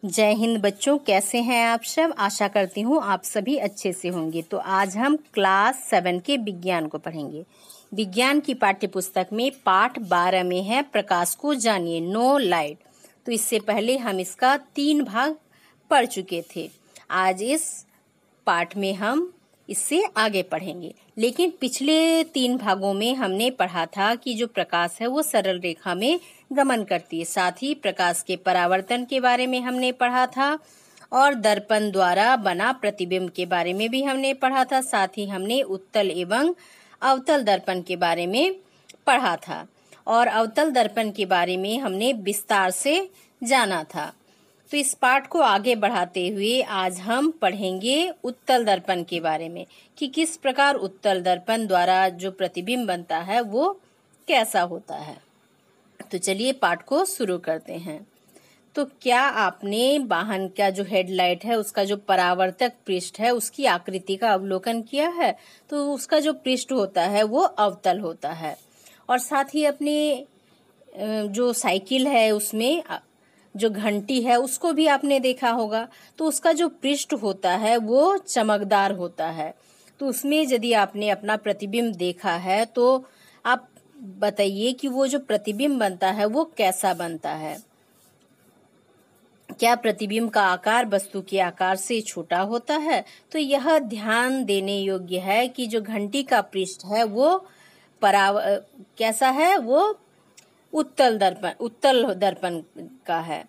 जय हिंद बच्चों, कैसे हैं आप सब। आशा करती हूँ आप सभी अच्छे से होंगे। तो आज हम क्लास 7 के विज्ञान को पढ़ेंगे। विज्ञान की पाठ्य पुस्तक में पाठ 12 में है प्रकाश को जानिए, नो लाइट। तो इससे पहले हम इसका 3 भाग पढ़ चुके थे। आज इस पाठ में हम इससे आगे पढ़ेंगे। लेकिन पिछले 3 भागों में हमने पढ़ा था कि जो प्रकाश है वो सरल रेखा में गमन करती है। साथ ही प्रकाश के परावर्तन के बारे में हमने पढ़ा था और दर्पण द्वारा बना प्रतिबिंब के बारे में भी हमने पढ़ा था। साथ ही हमने उत्तल एवं अवतल दर्पण के बारे में पढ़ा था और अवतल दर्पण के बारे में हमने विस्तार से जाना था। तो इस पाठ को आगे बढ़ाते हुए आज हम पढ़ेंगे उत्तल दर्पण के बारे में कि किस प्रकार उत्तल दर्पण द्वारा जो प्रतिबिंब बनता है वो कैसा होता है। तो चलिए पाठ को शुरू करते हैं। तो क्या आपने वाहन का जो हेडलाइट है उसका जो परावर्तक पृष्ठ है उसकी आकृति का अवलोकन किया है? तो उसका जो पृष्ठ होता है वो अवतल होता है। और साथ ही अपने जो साइकिल है उसमें जो घंटी है उसको भी आपने देखा होगा। तो उसका जो पृष्ठ होता है वो चमकदार होता है। तो उसमें यदि आपने अपना प्रतिबिंब देखा है तो आप बताइए कि वो जो प्रतिबिंब बनता है वो कैसा बनता है। क्या प्रतिबिंब का आकार वस्तु के आकार से छोटा होता है? तो यह ध्यान देने योग्य है कि जो घंटी का पृष्ठ है वो कैसा है, वो उत्तल दर्पण का है।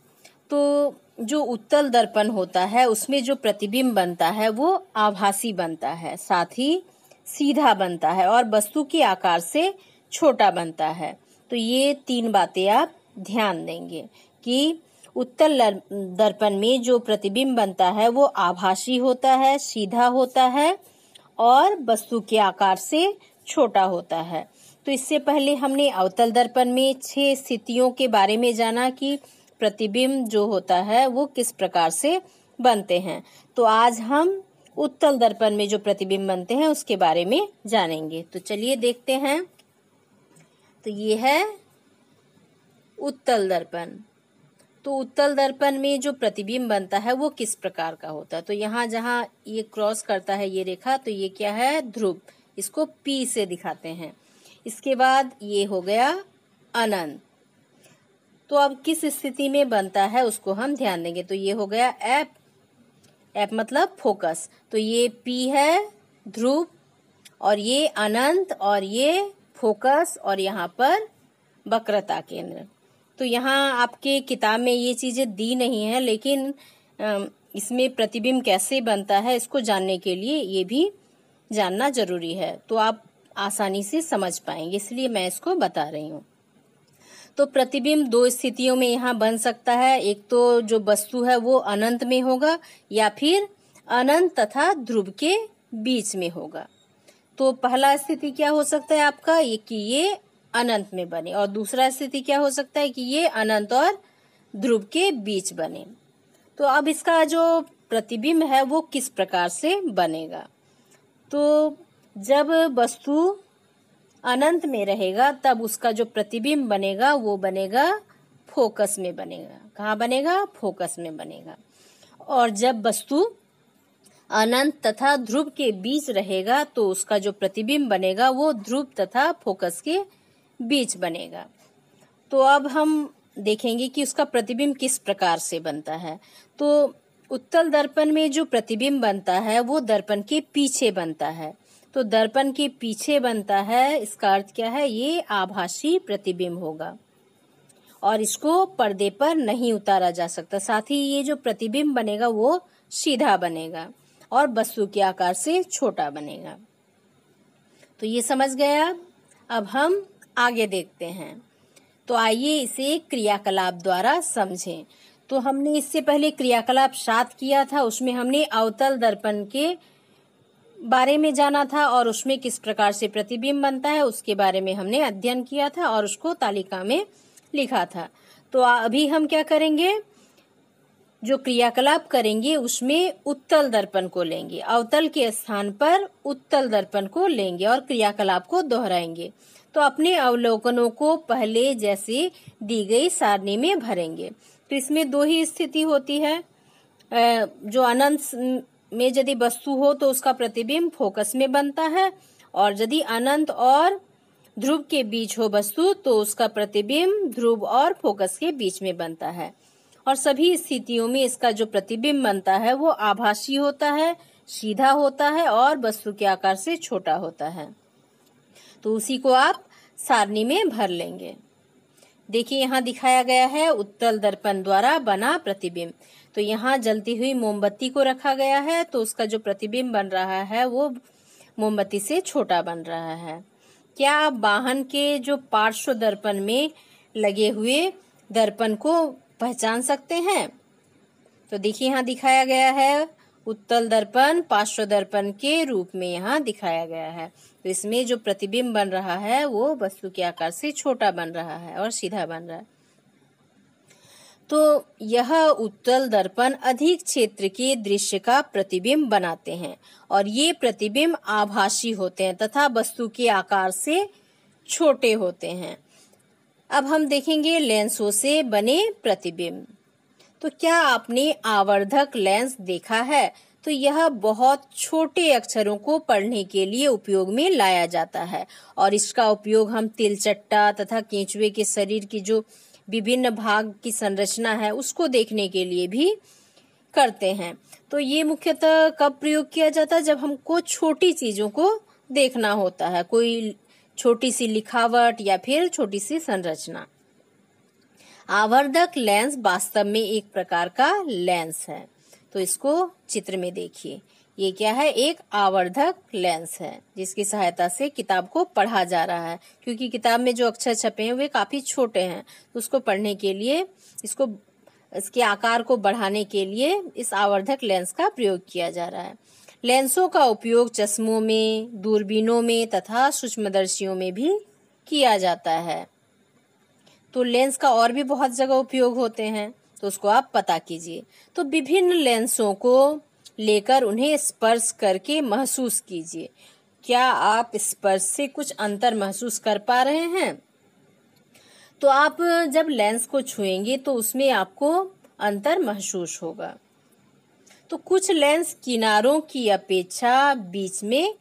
तो जो उत्तल दर्पण होता है उसमें जो प्रतिबिंब बनता है वो आभासी बनता है, साथ ही सीधा बनता है और वस्तु के आकार से छोटा बनता है। तो ये 3 बातें आप ध्यान देंगे कि उत्तल दर्पण में जो प्रतिबिंब बनता है वो आभासी होता है, सीधा होता है और वस्तु के आकार से छोटा होता है। तो इससे पहले हमने अवतल दर्पण में 6 स्थितियों के बारे में जाना कि प्रतिबिंब जो होता है वो किस प्रकार से बनते हैं। तो आज हम उत्तल दर्पण में जो प्रतिबिंब बनते हैं उसके बारे में जानेंगे। तो चलिए देखते हैं। तो ये है उत्तल दर्पण। तो उत्तल दर्पण में जो प्रतिबिंब बनता है वो किस प्रकार का होता है? तो यहाँ जहाँ ये क्रॉस करता है ये रेखा, तो ये क्या है? ध्रुव। इसको P से दिखाते हैं। इसके बाद ये हो गया अनंत। तो अब किस स्थिति में बनता है उसको हम ध्यान देंगे। तो ये हो गया एप मतलब फोकस। तो ये P है ध्रुव और ये अनंत और ये फोकस और यहाँ पर वक्रता केंद्र। तो यहाँ आपके किताब में ये चीजें दी नहीं है, लेकिन इसमें प्रतिबिंब कैसे बनता है इसको जानने के लिए ये भी जानना जरूरी है। तो आप आसानी से समझ पाएंगे, इसलिए मैं इसको बता रही हूँ। तो प्रतिबिंब 2 स्थितियों में यहाँ बन सकता है। एक तो जो वस्तु है वो अनंत में होगा या फिर अनंत तथा ध्रुव के बीच में होगा। तो पहला स्थिति क्या हो सकता है आपका, ये कि ये अनंत में बने, और दूसरा स्थिति क्या हो सकता है कि ये अनंत और ध्रुव के बीच बने। तो अब इसका जो प्रतिबिंब है वो किस प्रकार से बनेगा? तो जब वस्तु अनंत में रहेगा तब उसका जो प्रतिबिंब बनेगा वो बनेगा फोकस में बनेगा। कहाँ बनेगा? फोकस में बनेगा। और जब वस्तु अनंत तथा ध्रुव के बीच रहेगा तो उसका जो प्रतिबिंब बनेगा वो ध्रुव तथा फोकस के बीच बनेगा। तो अब हम देखेंगे कि उसका प्रतिबिंब किस प्रकार से बनता है। तो उत्तल दर्पण में जो प्रतिबिंब बनता है वो दर्पण के पीछे बनता है। तो दर्पण के पीछे बनता है, इसका अर्थ क्या है? ये आभासी प्रतिबिंब होगा और इसको पर्दे पर नहीं उतारा जा सकता। साथ ही ये जो प्रतिबिंब बनेगा वो सीधा बनेगा और वस्तु के आकार से छोटा बनेगा। तो ये समझ गया। अब हम आगे देखते हैं। तो आइए इसे क्रियाकलाप द्वारा समझें। तो हमने इससे पहले क्रियाकलाप 7 किया था, उसमें हमने अवतल दर्पण के बारे में जाना था और उसमें किस प्रकार से प्रतिबिंब बनता है उसके बारे में हमने अध्ययन किया था और उसको तालिका में लिखा था। तो अभी हम क्या करेंगे, जो क्रियाकलाप करेंगे उसमें उत्तल दर्पण को लेंगे, अवतल के स्थान पर उत्तल दर्पण को लेंगे और क्रियाकलाप को दोहराएंगे। तो अपने अवलोकनों को पहले जैसे दी गई सारणी में भरेंगे। तो इसमें दो ही स्थिति होती है। जो अनंत में यदि वस्तु हो तो उसका प्रतिबिंब फोकस में बनता है, और यदि अनंत और ध्रुव के बीच हो वस्तु तो उसका प्रतिबिंब ध्रुव और फोकस के बीच में बनता है। और सभी स्थितियों में इसका जो प्रतिबिंब बनता है वो आभासी होता है, सीधा होता है और वस्तु के आकार से छोटा होता है। तो उसी को आप सारणी में भर लेंगे। देखिए यहाँ दिखाया गया है उत्तल दर्पण द्वारा बना प्रतिबिंब। तो यहाँ जलती हुई मोमबत्ती को रखा गया है, तो उसका जो प्रतिबिंब बन रहा है वो मोमबत्ती से छोटा बन रहा है। क्या आप वाहन के जो पार्श्व दर्पण में लगे हुए दर्पण को पहचान सकते हैं? तो देखिए यहाँ दिखाया गया है उत्तल दर्पण पार्श्व दर्पण के रूप में यहाँ दिखाया गया है। तो इसमें जो प्रतिबिंब बन रहा है वो वस्तु के आकार से छोटा बन रहा है और सीधा बन रहा है। तो यह उत्तल दर्पण अधिक क्षेत्र के दृश्य का प्रतिबिंब बनाते हैं, और ये प्रतिबिंब आभासी होते हैं तथा वस्तु के आकार से छोटे होते हैं। अब हम देखेंगे लेंसों से बने प्रतिबिंब। तो क्या आपने आवर्धक लेंस देखा है? तो यह बहुत छोटे अक्षरों को पढ़ने के लिए उपयोग में लाया जाता है, और इसका उपयोग हम तिलचट्टा तथा केंचुए के शरीर की जो विभिन्न भाग की संरचना है उसको देखने के लिए भी करते हैं। तो ये मुख्यतः कब प्रयोग किया जाता है? जब हमको छोटी चीजों को देखना होता है, कोई छोटी सी लिखावट या फिर छोटी सी संरचना। आवर्धक लेंस वास्तव में एक प्रकार का लेंस है। तो इसको चित्र में देखिए, ये क्या है? एक आवर्धक लेंस है जिसकी सहायता से किताब को पढ़ा जा रहा है, क्योंकि किताब में जो अक्षर छपे हैं वे काफी छोटे हैं। तो उसको पढ़ने के लिए इसके आकार को बढ़ाने के लिए इस आवर्धक लेंस का प्रयोग किया जा रहा है। लेंसों का उपयोग चश्मों में, दूरबीनों में तथा सूक्ष्मदर्शियों में भी किया जाता है। तो लेंस का और भी बहुत जगह उपयोग होते हैं, तो उसको आप पता कीजिए। तो विभिन्न लेंसों को लेकर उन्हें स्पर्श करके महसूस कीजिए। क्या आप स्पर्श से कुछ अंतर महसूस कर पा रहे हैं? तो आप जब लेंस को छुएंगे तो उसमें आपको अंतर महसूस होगा। तो कुछ लेंस किनारों की अपेक्षा बीच में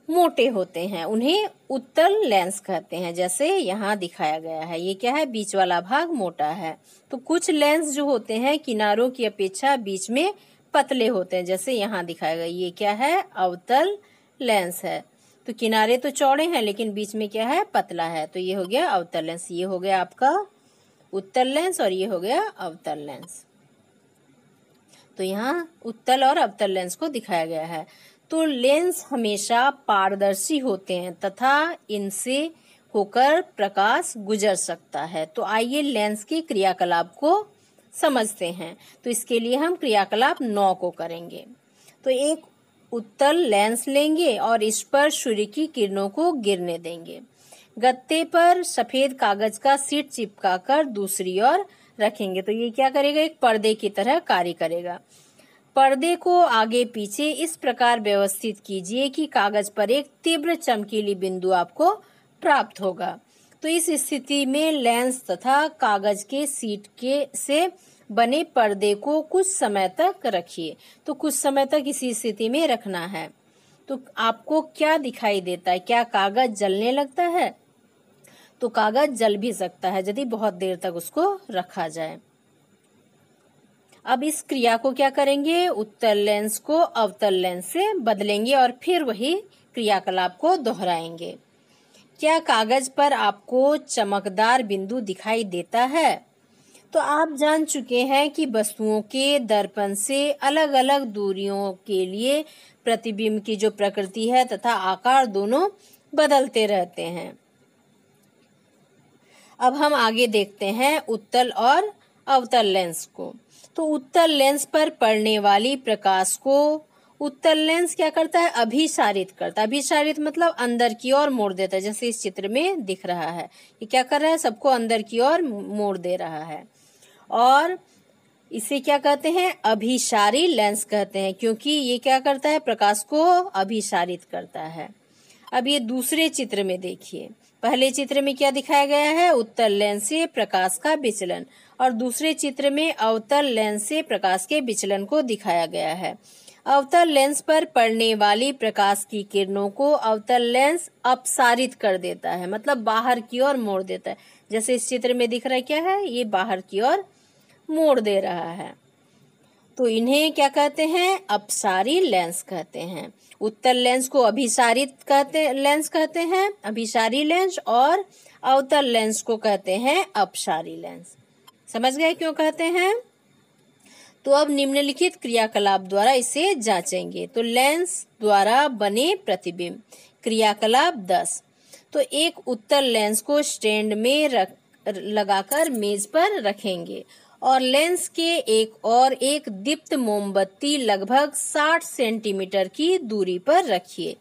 मोटे होते हैं, उन्हें उत्तल लेंस कहते हैं, जैसे यहाँ दिखाया गया है। ये क्या है? बीच वाला भाग मोटा है। तो कुछ लेंस जो होते हैं किनारों की अपेक्षा बीच में पतले होते हैं, जैसे यहाँ दिखाया गया। ये क्या है? अवतल लेंस है। तो किनारे तो चौड़े हैं लेकिन बीच में क्या है? पतला है। तो ये हो गया अवतल लेंस। ये हो गया आपका उत्तल लेंस और ये हो गया अवतल लेंस। तो यहाँ उत्तल और अवतल लेंस को दिखाया गया है। तो लेंस हमेशा पारदर्शी होते हैं तथा इनसे होकर प्रकाश गुजर सकता है। तो आइए लेंस के क्रियाकलाप को समझते हैं। तो इसके लिए हम क्रियाकलाप 9 को करेंगे। तो एक उत्तल लेंस लेंगे और इस पर सूर्य की किरणों को गिरने देंगे। गत्ते पर सफेद कागज का शीट चिपकाकर दूसरी ओर रखेंगे। तो ये क्या करेगा? एक पर्दे की तरह कार्य करेगा। पर्दे को आगे पीछे इस प्रकार व्यवस्थित कीजिए कि कागज पर एक तीव्र चमकीली बिंदु आपको प्राप्त होगा। तो इस स्थिति में लेंस तथा कागज के शीट से बने पर्दे को कुछ समय तक रखिए। तो कुछ समय तक इसी स्थिति में रखना है। तो आपको क्या दिखाई देता है? क्या कागज जलने लगता है? तो कागज जल भी सकता है यदि बहुत देर तक उसको रखा जाए। अब इस क्रिया को क्या करेंगे? उत्तल लेंस को अवतल लेंस से बदलेंगे और फिर वही क्रियाकलाप को दोहराएंगे। क्या कागज पर आपको चमकदार बिंदु दिखाई देता है? तो आप जान चुके हैं कि वस्तुओं के दर्पण से अलग अलग दूरियों के लिए प्रतिबिंब की जो प्रकृति है तथा आकार दोनों बदलते रहते हैं। अब हम आगे देखते हैं उत्तल और अवतल लेंस को। तो उत्तल लेंस पर पड़ने वाली प्रकाश को उत्तल लेंस क्या करता है? अभिसारित करता है। अभिसारित मतलब अंदर की ओर मोड़ देता है, जैसे इस चित्र में दिख रहा है। ये क्या कर रहा है? सबको अंदर की ओर मोड़ दे रहा है। और इसे क्या कहते हैं? अभिसारी लेंस कहते हैं, क्योंकि ये क्या करता है? प्रकाश को अभिसारित करता है। अब ये दूसरे चित्र में देखिए। पहले चित्र में क्या दिखाया गया है, उत्तल लेंस से प्रकाश का विचलन, और दूसरे चित्र में अवतल लेंस से प्रकाश के विचलन को दिखाया गया है। अवतल लेंस पर पड़ने वाली प्रकाश की किरणों को अवतल लेंस अपसारित कर देता है, मतलब बाहर की ओर मोड़ देता है। जैसे इस चित्र में दिख रहा है, क्या है, ये बाहर की ओर मोड़ दे रहा है। तो इन्हें क्या कहते हैं, अपसारी लेंस कहते हैं। उत्तल लेंस को लेंस कहते हैं, अभिसारी लेंस, और अवतल लेंस को कहते हैं अपसारी लेंस। समझ गए क्यों कहते हैं? तो अब निम्नलिखित क्रियाकलाप द्वारा इसे जांचेंगे। तो लेंस द्वारा बने प्रतिबिंब, क्रियाकलाप 10। तो एक उत्तल लेंस को स्टैंड में लगाकर मेज पर रखेंगे और लेंस के एक दीप्त मोमबत्ती लगभग 60 सेंटीमीटर की दूरी पर रखिए।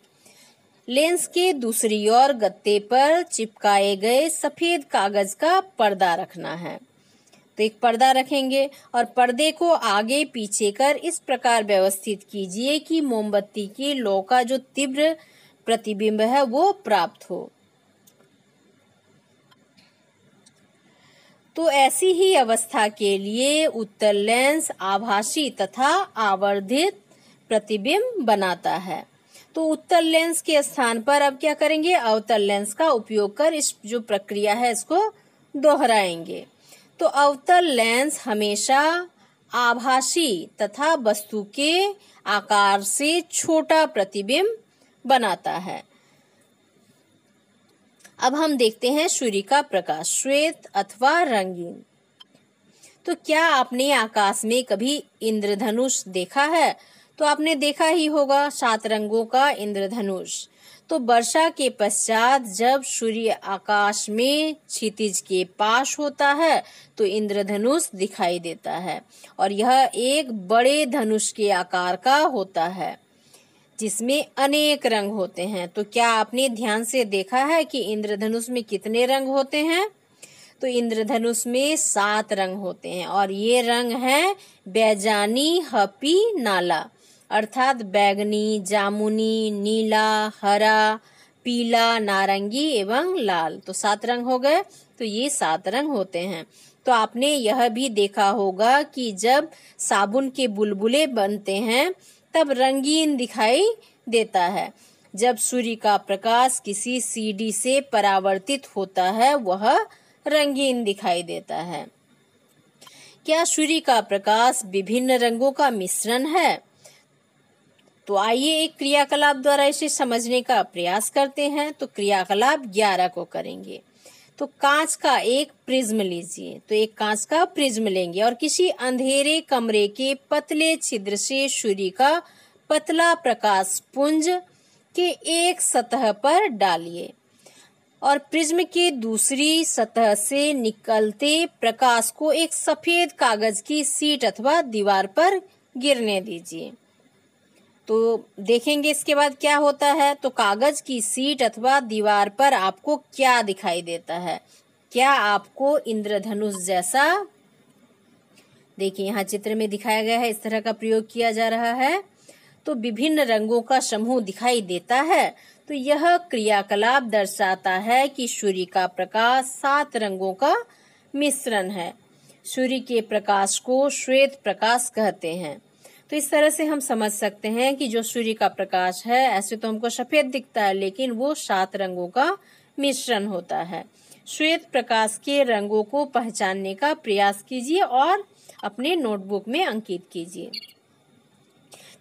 लेंस के दूसरी ओर गत्ते पर चिपकाए गए सफेद कागज का पर्दा रखना है। तो एक पर्दा रखेंगे और पर्दे को आगे पीछे कर इस प्रकार व्यवस्थित कीजिए कि मोमबत्ती की लौ का जो तीव्र प्रतिबिंब है वो प्राप्त हो। तो ऐसी ही अवस्था के लिए उत्तल लेंस आभासी तथा आवर्धित प्रतिबिंब बनाता है। तो उत्तल लेंस के स्थान पर अब क्या करेंगे, अवतल लेंस का उपयोग कर इस जो प्रक्रिया है इसको दोहराएंगे। तो अवतल लेंस हमेशा आभासी तथा वस्तु के आकार से छोटा प्रतिबिंब बनाता है। अब हम देखते हैं सूर्य का प्रकाश, श्वेत अथवा रंगीन। तो क्या आपने आकाश में कभी इंद्रधनुष देखा है? तो आपने देखा ही होगा 7 रंगों का इंद्रधनुष। तो वर्षा के पश्चात जब सूर्य आकाश में क्षितिज के पास होता है तो इंद्रधनुष दिखाई देता है और यह एक बड़े धनुष के आकार का होता है जिसमें अनेक रंग होते हैं। तो क्या आपने ध्यान से देखा है कि इंद्रधनुष में कितने रंग होते हैं? तो इंद्रधनुष में 7 रंग होते हैं और ये रंग हैं बैजानी, हपी, नाला, अर्थात बैगनी, जामुनी, नीला, हरा, पीला, नारंगी एवं लाल। तो 7 रंग हो गए। तो ये 7 रंग होते हैं। तो आपने यह भी देखा होगा कि जब साबुन के बुलबुले बनते हैं तब रंगीन दिखाई देता है। जब सूर्य का प्रकाश किसी सीढ़ी से परावर्तित होता है वह रंगीन दिखाई देता है। क्या सूर्य का प्रकाश विभिन्न रंगों का मिश्रण है? तो आइए एक क्रियाकलाप द्वारा इसे समझने का प्रयास करते हैं। तो क्रियाकलाप 11 को करेंगे। तो कांच का एक प्रिज्म लीजिए। तो एक कांच का प्रिज्म लेंगे और किसी अंधेरे कमरे के पतले छिद्र से सूर्य का पतला प्रकाश पुंज के एक सतह पर डालिए और प्रिज्म के दूसरी सतह से निकलते प्रकाश को एक सफेद कागज की शीट अथवा दीवार पर गिरने दीजिए। तो देखेंगे इसके बाद क्या होता है। तो कागज की शीट अथवा दीवार पर आपको क्या दिखाई देता है? क्या आपको इंद्रधनुष जैसा, देखिए यहाँ चित्र में दिखाया गया है, इस तरह का प्रयोग किया जा रहा है। तो विभिन्न रंगों का समूह दिखाई देता है। तो यह क्रियाकलाप दर्शाता है कि सूर्य का प्रकाश 7 रंगों का मिश्रण है। सूर्य के प्रकाश को श्वेत प्रकाश कहते हैं। तो इस तरह से हम समझ सकते हैं कि जो सूर्य का प्रकाश है ऐसे तो हमको सफेद दिखता है लेकिन वो 7 रंगों का मिश्रण होता है। श्वेत प्रकाश के रंगों को पहचानने का प्रयास कीजिए और अपने नोटबुक में अंकित कीजिए।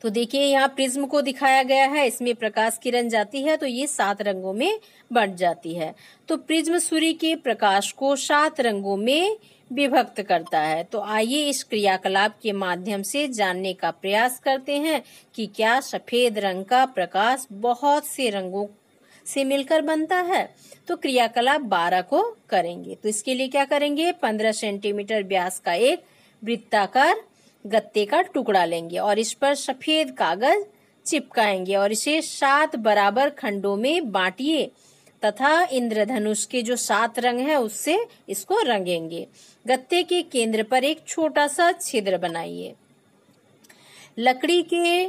तो देखिए यहाँ प्रिज्म को दिखाया गया है, इसमें प्रकाश किरण जाती है तो ये 7 रंगों में बंट जाती है। तो प्रिज्म सूर्य के प्रकाश को 7 रंगों में विभक्त करता है। तो आइए इस क्रियाकलाप के माध्यम से जानने का प्रयास करते हैं कि क्या सफेद रंग का प्रकाश बहुत से रंगों से मिलकर बनता है। तो क्रियाकलाप 12 को करेंगे। तो इसके लिए क्या करेंगे, 15 सेंटीमीटर व्यास का एक वृत्ताकार गत्ते का टुकड़ा लेंगे और इस पर सफेद कागज चिपकाएंगे और इसे 7 बराबर खंडों में बांटिए तथा इंद्रधनुष के जो 7 रंग है उससे इसको रंगेंगे। गत्ते के केंद्र पर एक छोटा सा छिद्र बनाइए। लकड़ी के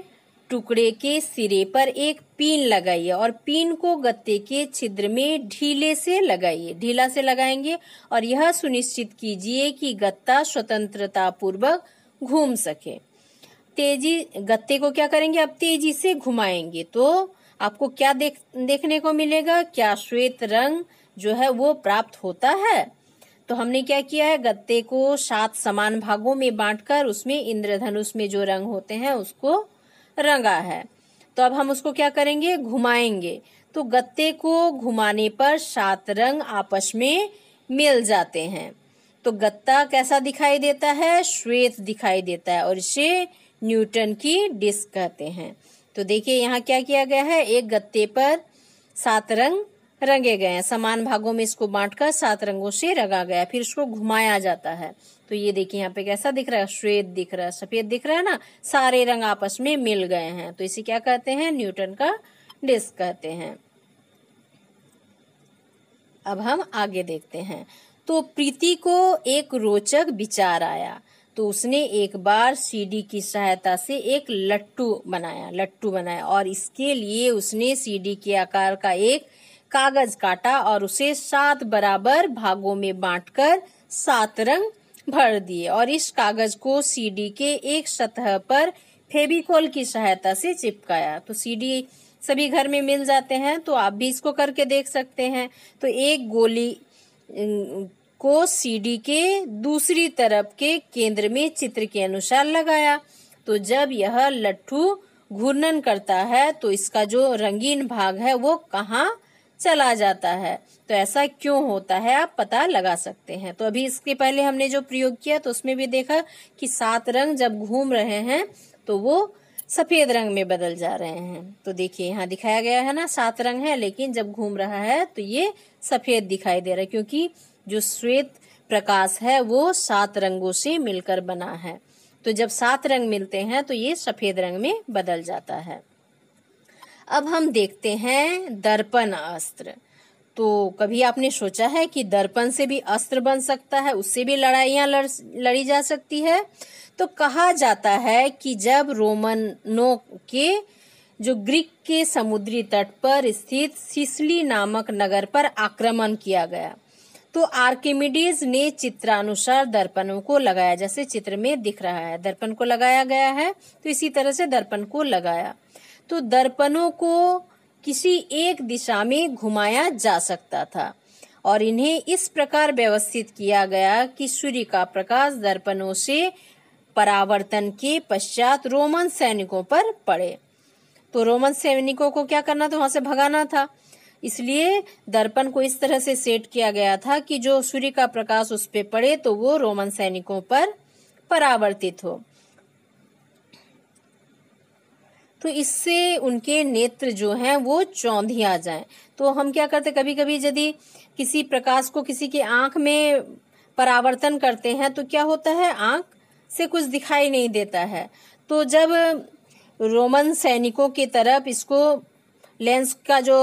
टुकड़े के सिरे पर एक पिन लगाइए और पिन को गत्ते के छिद्र में ढीले से लगाइए, ढीला से लगाएंगे और यह सुनिश्चित कीजिए कि गत्ता स्वतंत्रता पूर्वक घूम सके। गत्ते को क्या करेंगे, अब तेजी से घुमाएंगे तो आपको क्या देखने को मिलेगा, क्या श्वेत रंग जो है वो प्राप्त होता है। तो हमने क्या किया है, गत्ते को 7 समान भागों में बांटकर उसमें इंद्रधनुष में जो रंग होते हैं उसको रंगा है। तो अब हम उसको क्या करेंगे, घुमाएंगे। तो गत्ते को घुमाने पर 7 रंग आपस में मिल जाते हैं। तो गत्ता कैसा दिखाई देता है, श्वेत दिखाई देता है और इसे न्यूटन की डिस्क कहते हैं। तो देखिए यहाँ क्या किया गया है, एक गत्ते पर 7 रंग रंगे गए हैं, समान भागों में इसको बांटकर 7 रंगों से रंगा गया, फिर इसको घुमाया जाता है। तो ये देखिए यहाँ पे कैसा दिख रहा है, श्वेत दिख रहा है, सफेद दिख रहा है ना, सारे रंग आपस में मिल गए हैं। तो इसे क्या कहते हैं, न्यूटन का डिस्क कहते हैं। अब हम आगे देखते हैं। तो प्रीति को एक रोचक विचार आया, तो उसने एक बार सीडी की सहायता से एक लट्टू बनाया और इसके लिए उसने सीडी के आकार का एक कागज काटा और उसे 7 बराबर भागों में बांटकर 7 रंग भर दिए और इस कागज को सीडी के एक सतह पर फेविकोल की सहायता से चिपकाया। तो सीडी सभी घर में मिल जाते हैं, तो आप भी इसको करके देख सकते हैं। तो एक गोली को सीडी के दूसरी तरफ के केंद्र में चित्र के अनुसार लगाया। तो जब यह लट्टू घूर्णन करता है तो इसका जो रंगीन भाग है वो कहाँ चला जाता है। तो ऐसा क्यों होता है आप पता लगा सकते हैं। तो अभी इसके पहले हमने जो प्रयोग किया तो उसमें भी देखा कि 7 रंग जब घूम रहे हैं तो वो सफेद रंग में बदल जा रहे हैं। तो देखिए यहाँ दिखाया गया है ना, 7 रंग है लेकिन जब घूम रहा है तो ये सफेद दिखाई दे रहा है, क्योंकि जो श्वेत प्रकाश है वो 7 रंगों से मिलकर बना है। तो जब 7 रंग मिलते हैं तो ये सफेद रंग में बदल जाता है। अब हम देखते हैं दर्पण अस्त्र। तो कभी आपने सोचा है कि दर्पण से भी अस्त्र बन सकता है, उससे भी लड़ाइयां लड़ी जा सकती है। तो कहा जाता है कि जब रोमनों के जो ग्रीक के समुद्री तट पर स्थित सिसिली नामक नगर पर आक्रमण किया गया तो आर्किमिडीज ने चित्रानुसार दर्पणों को लगाया, जैसे चित्र में दिख रहा है दर्पण को लगाया गया है, तो इसी तरह से दर्पण को लगाया। तो दर्पणों को किसी एक दिशा में घुमाया जा सकता था और इन्हें इस प्रकार व्यवस्थित किया गया कि सूर्य का प्रकाश दर्पणों से परावर्तन के पश्चात रोमन सैनिकों पर पड़े। तो रोमन सैनिकों को क्या करना था, वहां से भगाना था, इसलिए दर्पण को इस तरह से सेट किया गया था कि जो सूर्य का प्रकाश उस पे पड़े तो वो रोमन सैनिकों पर परावर्तित हो, तो इससे उनके नेत्र जो हैं वो चौंधिया जाएं। तो हम क्या करते, कभी कभी यदि किसी प्रकाश को किसी की आंख में परावर्तन करते हैं तो क्या होता है, आंख से कुछ दिखाई नहीं देता है। तो जब रोमन सैनिकों की तरफ इसको लेंस का जो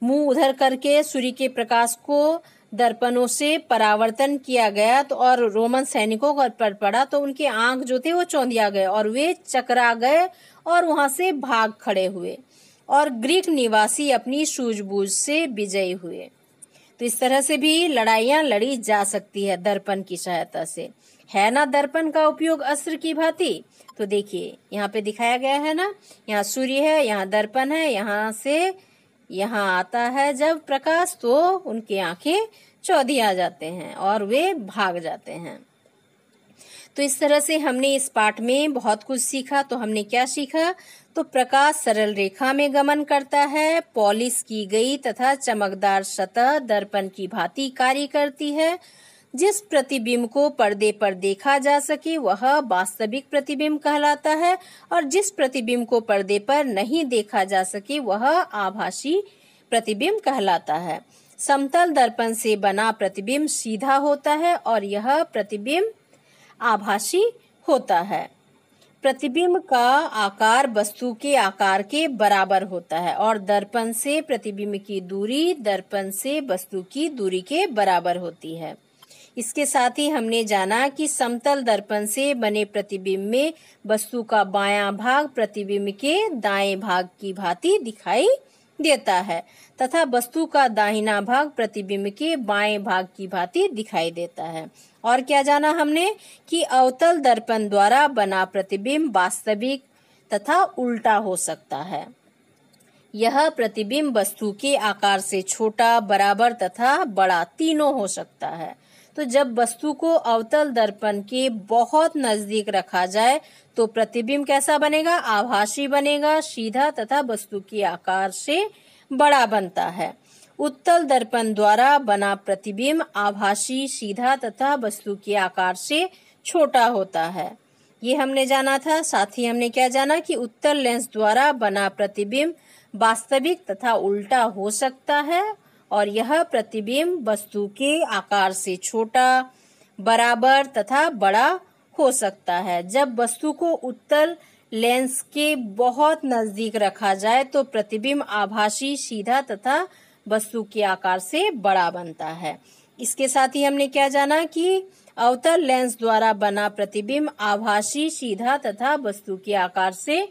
मुंह उधर करके सूर्य के प्रकाश को दर्पणों से परावर्तन किया गया तो और रोमन सैनिकों पर पड़ा तो उनके आंख जो थे वो चौंधिया गए और वे चकरा गए और वहां से भाग खड़े हुए और ग्रीक निवासी अपनी सूझबूझ से विजयी हुए। तो इस तरह से भी लड़ाइयां लड़ी जा सकती है दर्पण की सहायता से, है ना दर्पण का उपयोग अस्त्र की भांति। तो देखिए यहाँ पे दिखाया गया है ना, यहाँ सूर्य है, यहाँ दर्पण है, यहाँ से यहाँ आता है जब प्रकाश तो उनकी आंखें चौंधिया जाते हैं और वे भाग जाते हैं। तो इस तरह से हमने इस पाठ में बहुत कुछ सीखा। तो हमने क्या सीखा, तो प्रकाश सरल रेखा में गमन करता है, पॉलिश की गई तथा चमकदार सतह दर्पण की भांति कार्य करती है। जिस प्रतिबिंब को पर्दे पर देखा जा सके वह वास्तविक प्रतिबिंब कहलाता है और जिस प्रतिबिंब को पर्दे पर नहीं देखा जा सके वह आभासी प्रतिबिंब कहलाता है। समतल दर्पण से बना प्रतिबिंब सीधा होता है और यह प्रतिबिंब आभासी होता है। प्रतिबिंब का आकार वस्तु के आकार के बराबर होता है और दर्पण से प्रतिबिंब की दूरी दर्पण से वस्तु की दूरी के बराबर होती है। इसके साथ ही हमने जाना कि समतल दर्पण से बने प्रतिबिंब में वस्तु का बायां भाग प्रतिबिंब के दाएं भाग की भांति दिखाई देता है तथा वस्तु का दाहिना भाग प्रतिबिंब के बाएं भाग की भांति दिखाई देता है। और क्या जाना हमने कि अवतल दर्पण द्वारा बना प्रतिबिंब वास्तविक तथा उल्टा हो सकता है। यह प्रतिबिंब वस्तु के आकार से छोटा, बराबर तथा बड़ा तीनों हो सकता है। तो जब वस्तु को अवतल दर्पण के बहुत नजदीक रखा जाए तो प्रतिबिंब कैसा बनेगा? आभासी बनेगा, सीधा तथा वस्तु के आकार से बड़ा बनता है। उत्तल दर्पण द्वारा बना प्रतिबिंब आभासी, सीधा तथा वस्तु के आकार से छोटा होता है। ये हमने जाना था। साथ ही हमने क्या जाना कि उत्तल लेंस द्वारा बना प्रतिबिंब वास्तविक तथा उल्टा हो सकता है और यह प्रतिबिंब वस्तु के आकार से छोटा, बराबर तथा बड़ा हो सकता है। जब वस्तु को उत्तल लेंस के बहुत नजदीक रखा जाए तो प्रतिबिंब आभासी, सीधा तथा वस्तु के आकार से बड़ा बनता है। इसके साथ ही हमने क्या जाना कि अवतल लेंस द्वारा बना प्रतिबिंब आभासी, सीधा तथा वस्तु के आकार से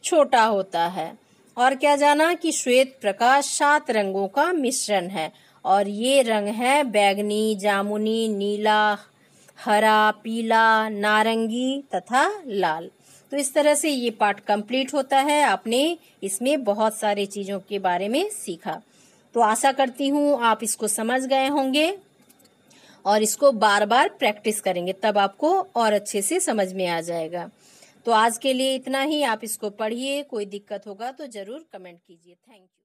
छोटा होता है। और क्या जाना कि श्वेत प्रकाश 7 रंगों का मिश्रण है और ये रंग है बैगनी, जामुनी, नीला, हरा, पीला, नारंगी तथा लाल। तो इस तरह से ये पाठ कंप्लीट होता है। आपने इसमें बहुत सारी चीजों के बारे में सीखा। तो आशा करती हूँ आप इसको समझ गए होंगे और इसको बार बार प्रैक्टिस करेंगे, तब आपको और अच्छे से समझ में आ जाएगा। तो आज के लिए इतना ही। आप इसको पढ़िए, कोई दिक्कत होगा तो जरूर कमेंट कीजिए। Thank you.